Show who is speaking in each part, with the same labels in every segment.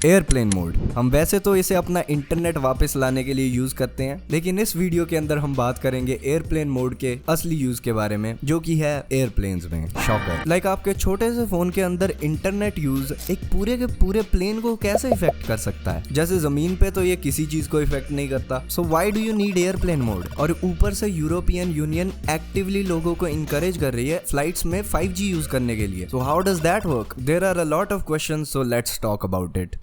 Speaker 1: Airplane mode. हम वैसे तो इसे अपना इंटरनेट वापस लाने के लिए यूज करते हैं, लेकिन इस वीडियो के अंदर हम बात करेंगे एयरप्लेन मोड के असली यूज के बारे में, जो कि है एयरप्लेन्स में। शॉकर लाइक आपके छोटे से फोन के अंदर इंटरनेट यूज एक पूरे के पूरे प्लेन को कैसे इफेक्ट कर सकता है। जैसे जमीन पे तो ये किसी चीज को इफेक्ट नहीं करता, so why do you need airplane mode. और ऊपर से यूरोपियन यूनियन एक्टिवली लोगों को इनकरेज कर रही है फ्लाइट्स में 5G यूज करने के लिए। So how does that work? There are a lot of questions, so let's talk about it.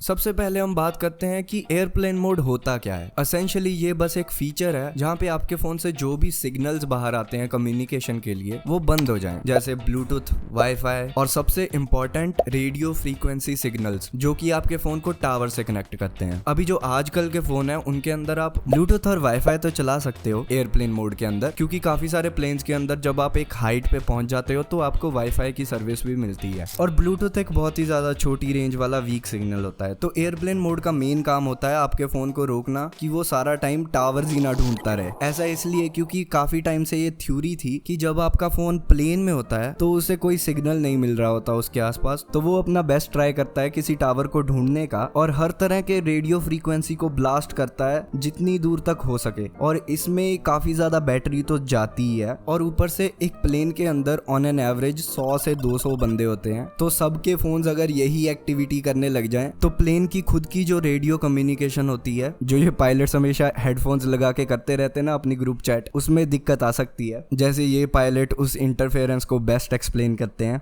Speaker 1: सबसे पहले हम बात करते हैं कि एयरप्लेन मोड होता क्या है। एसेंशियली ये बस एक फीचर है जहाँ पे आपके फोन से जो भी सिग्नल्स बाहर आते हैं कम्युनिकेशन के लिए वो बंद हो जाएं, जैसे ब्लूटूथ, वाईफाई और सबसे इम्पोर्टेंट रेडियो फ्रीक्वेंसी सिग्नल्स, जो कि आपके फोन को टावर से कनेक्ट करते हैं। अभी जो आजकल के फोन है उनके अंदर आप ब्लूटूथ और वाईफाई तो चला सकते हो एयरप्लेन मोड के अंदर, क्योंकि काफी सारे प्लेन्स के अंदर जब आप एक हाइट पे पहुंच जाते हो तो आपको वाईफाई की सर्विस भी मिलती है। और ब्लूटूथ एक बहुत ही ज्यादा छोटी रेंज वाला वीक सिग्नल होता है। तो एयरप्लेन मोड का मेन काम होता है आपके फोन को रोकना कि वो सारा टाइम टावर्स ही ना ढूंढता रहे। ऐसा इसलिए क्योंकि काफी टाइम से ये थ्योरी थी कि जब आपका फोन प्लेन में होता है तो उसे कोई सिग्नल नहीं मिल रहा होता उसके आसपास, तो वो अपना बेस्ट ट्राई करता है किसी टावर को ढूंढने का और हर तरह के रेडियो फ्रीक्वेंसी को ब्लास्ट करता है जितनी दूर तक हो सके। और इसमें काफी ज्यादा बैटरी तो जाती ही है, और ऊपर से एक प्लेन के अंदर ऑन एन एवरेज 100 से 200 बंदे होते हैं। तो सबके फोन्स अगर यही एक्टिविटी करने लग जाएं तो प्लेन की खुद की जो रेडियो कम्युनिकेशन होती है, जो ये पायलट्स हमेशा हेडफोन्स लगा के करते रहते हैं ना अपनी ग्रुप चैट, उसमें दिक्कत आ सकती है। जैसे ये पायलट उस इंटरफेरेंस को बेस्ट एक्सप्लेन करते हैं,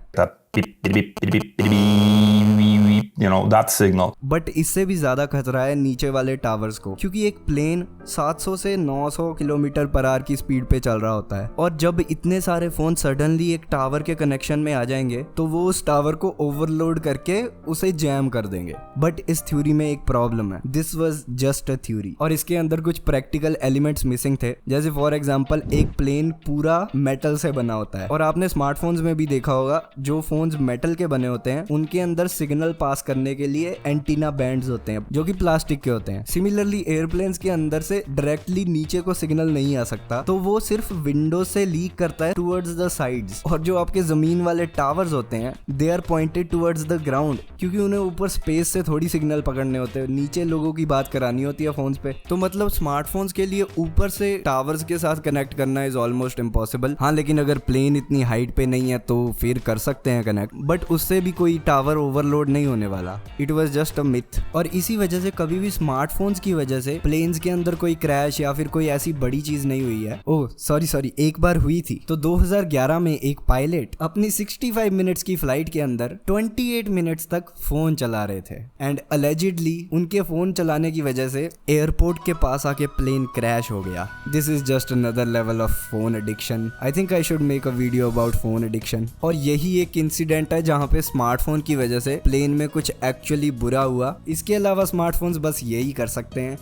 Speaker 1: that signal. बट इससे भी ज्यादा खतरा है नीचे वाले टावर्स को, क्योंकि एक प्लेन 700 से 900 किलोमीटर पर आवर की स्पीड पे चल रहा होता है, और जब इतने सारे फोन सडनली एक टावर के कनेक्शन में आ जाएंगे तो वो उस टावर को ओवरलोड करके उसे जैम कर देंगे। बट इस थ्योरी में एक प्रॉब्लम है, this was just a theory, और इसके अंदर कुछ प्रैक्टिकल एलिमेंट्स मिसिंग थे। जैसे फॉर एग्जांपल एक प्लेन पूरा मेटल से बना होता है, और आपने स्मार्टफोन्स में भी देखा होगा जो फोन्स मेटल के बने होते हैं उनके अंदर सिग्नल पास करने के लिए एंटीना बैंड्स होते हैं जो कि प्लास्टिक के होते हैं। सिमिलरली एयरप्लेन्स के अंदर से डायरेक्टली नीचे को सिग्नल नहीं आ सकता, तो वो सिर्फ विंडो से लीक करता है टुवर्ड्स द साइड्स। और जो आपके जमीन वाले टावर्स होते हैं they are pointed towards the ground, क्योंकि उन्हें ऊपर स्पेस से थोड़ी सिग्नल पकड़ने होते हैं, नीचे लोगों की बात करानी होती है फोन्स पे। तो मतलब स्मार्टफोन्स के लिए ऊपर से टावर्स के साथ कनेक्ट करना इज ऑलमोस्ट इम्पॉसिबल। हाँ, लेकिन अगर प्लेन इतनी हाइट पे नहीं है तो फिर कर सकते हैं कनेक्ट, बट उससे भी कोई टावर ओवरलोड नहीं होने वाला। It was just a myth. और इसी वजह से कभी भी स्मार्टफोन्स की वजह से प्लेन्स के अंदर कोई क्रैश या फिर कोई ऐसी बड़ी चीज नहीं हुई है। ओह सॉरी, एक बार हुई थी। तो 2011 में एक पायलट अपनी 65 मिनट्स की फ्लाइट के अंदर 28 मिनट्स तक फोन चला रहे थे, एंड अलेजिडली उनके फोन चलाने की वजह से एयरपोर्ट के पास आके प्लेन क्रैश हो गया। This is just another level of phone addiction. I think I should make a video about phone addiction. और यही एक इंसिडेंट है जहाँ पे स्मार्टफोन की वजह से प्लेन में कुछ एक्चुअली बुरा हुआ। इसके अलावा स्मार्टफोन्स बस यही कर सकते हैं।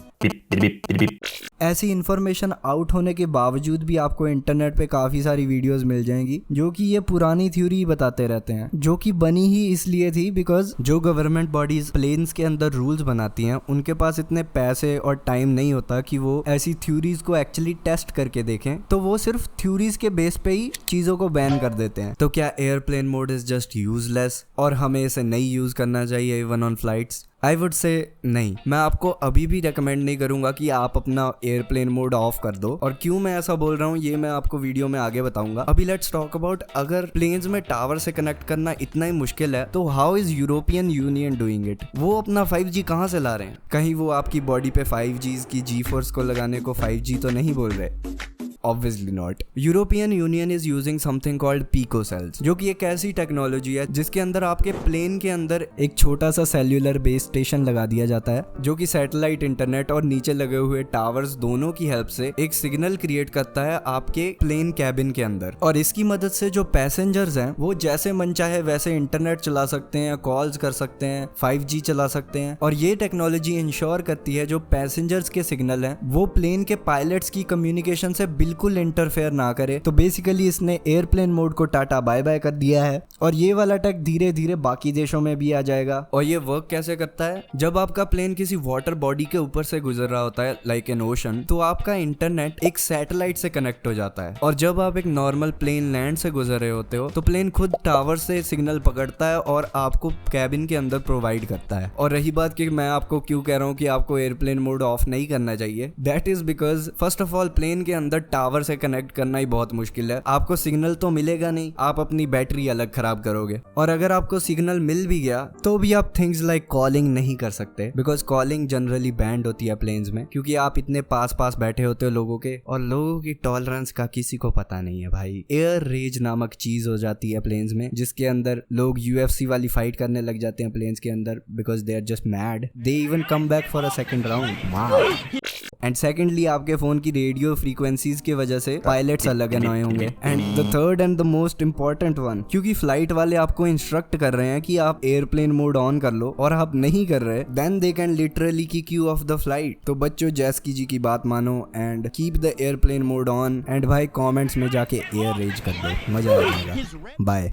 Speaker 1: ऐसी इंफॉर्मेशन आउट होने के बावजूद भी आपको इंटरनेट पे काफी सारी वीडियोस मिल जाएंगी जो कि ये पुरानी थ्योरी बताते रहते हैं, जो कि बनी ही इसलिए थी बिकॉज जो गवर्नमेंट बॉडीज प्लेन्स के अंदर रूल्स बनाती हैं उनके पास इतने पैसे और टाइम नहीं होता कि वो ऐसी थ्योरीज को एक्चुअली टेस्ट करके देखें, तो वो सिर्फ थ्योरीज के बेस पे ही चीजों को बैन कर देते हैं। तो क्या airplane mode is just useless और हमें इसे नहीं यूज करना चाहिए even on flights? I would say नहीं। मैं आपको अभी भी रेकमेंड नहीं करूंगा कि आप अपना एयरप्लेन मोड ऑफ कर दो, और क्यों मैं ऐसा बोल रहा हूँ ये मैं आपको वीडियो में आगे बताऊंगा। अभी लेट्स टॉक अबाउट, अगर प्लेन्स में टावर से कनेक्ट करना इतना ही मुश्किल है तो how is European union doing it? वो अपना 5G कहाँ से ला रहे हैं? कहीं वो आपकी बॉडी पे 5G की G-फोर्स को लगाने को 5G तो नहीं बोल रहे? Obviously not. European Union is using something called picocells, जो कि एक ऐसी टेक्नोलॉजी है जिसके अंदर आपके प्लेन के अंदर एक छोटा सा सेल्यूलर बेस स्टेशन लगा दिया जाता है, जो कि सैटेलाइट इंटरनेट और नीचे लगे हुए टावर्स दोनों की हेल्प से एक सिग्नल क्रिएट करता है आपके प्लेन कैबिन के अंदर। और इसकी मदद से जो पैसेंजर्स हैं वो जैसे मन चाहे वैसे इंटरनेट चला सकते हैं, कॉल्स कर सकते हैं, 5G चला सकते हैं। और ये टेक्नोलॉजी इंश्योर करती है जो पैसेंजर्स के सिग्नल हैं वो प्लेन के पायलट्स की कम्युनिकेशन से बिल्कुल इंटरफेयर ना करे। तो बेसिकली इसने एयरप्लेन मोड को टाटा बाय बाय कर दिया है और ये वाला टेक धीरे धीरे बाकी देशों में भी आ जाएगा। और ये वर्क कैसे करता है, जब आपका प्लेन किसी वाटर बॉडी के ऊपर से गुजर रहा होता है लाइक एन ओशन, तो आपका इंटरनेट एक सैटेलाइट से कनेक्ट हो जाता है और जब आप एक नॉर्मल प्लेन लैंड से गुजर रहे होते हो तो प्लेन खुद टावर से सिग्नल पकड़ता है और आपको कैबिन के अंदर प्रोवाइड करता है। और रही बात कि मैं आपको क्यों कह रहा हूँ कि आपको एयरप्लेन मोड ऑफ नहीं करना चाहिए, that is because first of all plane के अंदर टावर से कनेक्ट करना ही बहुत मुश्किल है। आपको सिग्नल तो मिलेगा नहीं, आप अपनी बैटरी अलग खराब करोगे। और अगर आपको सिग्नल मिल भी गया तो भी आप थिंग्स लाइक कॉलिंग नहीं कर सकते, बिकॉज कॉलिंग जनरली बैंड होती है प्लेन्स में, क्योंकि आप इतने पास पास बैठे होते हो लोगों के, और लोगों की टॉलरेंस का किसी को पता नहीं है भाई। एयर रेज नामक चीज हो जाती है प्लेन्स में, जिसके अंदर लोग यूएफसी वाली फाइट करने लग जाते हैं प्लेन्स के अंदर, because they are just mad, they even come back for a second round. And secondly आपके फोन की रेडियो फ्रीक्वेंसीज की वजह से पायलट्स अलग अनॉय होंगे। And the third and the most important one, क्योंकि फ्लाइट वाले आपको इंस्ट्रक्ट कर रहे हैं कि आप एयरप्लेन मोड ऑन कर लो और आप नहीं कर रहे, then they can literally kick you off the flight. तो बच्चों जैस्की जी की बात मानो and keep the airplane mode on. And भाई कमेंट्स में जाके एयर रेज कर दो, मजा आ जाएगा। बाय।